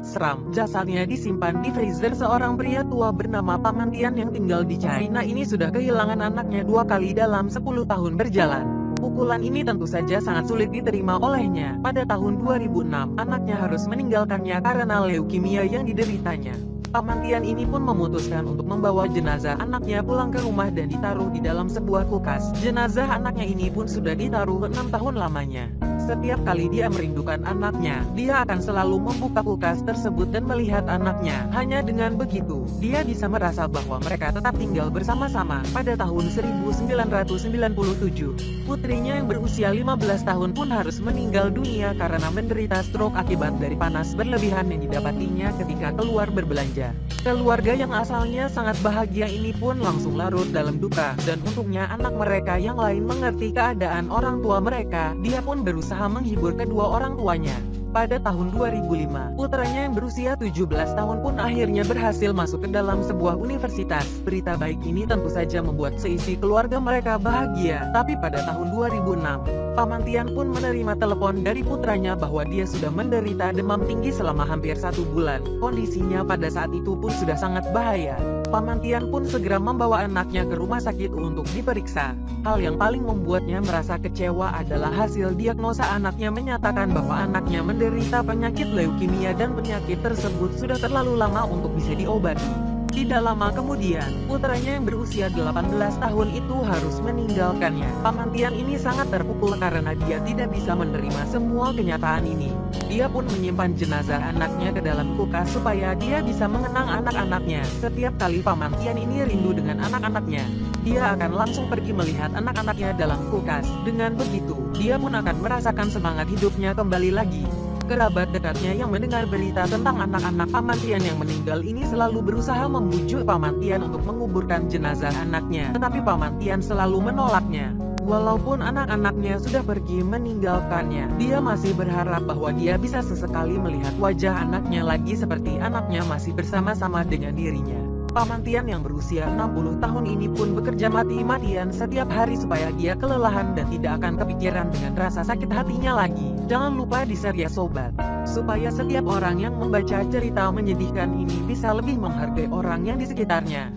Seram, jasadnya disimpan di freezer. Seorang pria tua bernama Paman Tian yang tinggal di China ini sudah kehilangan anaknya 2 kali dalam 10 tahun berjalan. Pukulan ini tentu saja sangat sulit diterima olehnya. Pada tahun 2006, anaknya harus meninggalkannya karena leukemia yang dideritanya. Paman Tian ini pun memutuskan untuk membawa jenazah anaknya pulang ke rumah dan ditaruh di dalam sebuah kulkas. Jenazah anaknya ini pun sudah ditaruh 6 tahun lamanya. Setiap kali dia merindukan anaknya, dia akan selalu membuka kulkas tersebut dan melihat anaknya. Hanya dengan begitu, dia bisa merasa bahwa mereka tetap tinggal bersama-sama. Pada tahun 1997, putrinya yang berusia 15 tahun pun harus meninggal dunia karena menderita stroke akibat dari panas berlebihan yang didapatinya ketika keluar berbelanja. Keluarga yang asalnya sangat bahagia ini pun langsung larut dalam duka, dan untungnya anak mereka yang lain mengerti keadaan orang tua mereka. Dia pun berusaha menghibur kedua orang tuanya. Pada tahun 2005, putranya yang berusia 17 tahun pun akhirnya berhasil masuk ke dalam sebuah universitas. Berita baik ini tentu saja membuat seisi keluarga mereka bahagia. Tapi pada tahun 2006, Paman Tian pun menerima telepon dari putranya bahwa dia sudah menderita demam tinggi selama hampir 1 bulan. Kondisinya pada saat itu pun sudah sangat bahaya. Paman Tian pun segera membawa anaknya ke rumah sakit untuk diperiksa. Hal yang paling membuatnya merasa kecewa adalah hasil diagnosa anaknya menyatakan bahwa anaknya menderita penyakit leukemia dan penyakit tersebut sudah terlalu lama untuk bisa diobati. Tidak lama kemudian, putranya yang berusia 18 tahun itu harus meninggalkannya. Paman Tian ini sangat terpukul karena dia tidak bisa menerima semua kenyataan ini. Dia pun menyimpan jenazah anaknya ke dalam kulkas supaya dia bisa mengenang anak-anaknya. Setiap kali Paman Tian ini rindu dengan anak-anaknya, dia akan langsung pergi melihat anak-anaknya dalam kulkas. Dengan begitu, dia pun akan merasakan semangat hidupnya kembali lagi. Kerabat dekatnya yang mendengar berita tentang anak-anak Paman Tian yang meninggal ini selalu berusaha membujuk Paman Tian untuk menguburkan jenazah anaknya. Tetapi Paman Tian selalu menolaknya. Walaupun anak-anaknya sudah pergi meninggalkannya, dia masih berharap bahwa dia bisa sesekali melihat wajah anaknya lagi seperti anaknya masih bersama-sama dengan dirinya. Paman Tian yang berusia 60 tahun ini pun bekerja mati-matian setiap hari supaya dia kelelahan dan tidak akan kepikiran dengan rasa sakit hatinya lagi. Jangan lupa di-share ya sobat, supaya setiap orang yang membaca cerita menyedihkan ini bisa lebih menghargai orang yang di sekitarnya.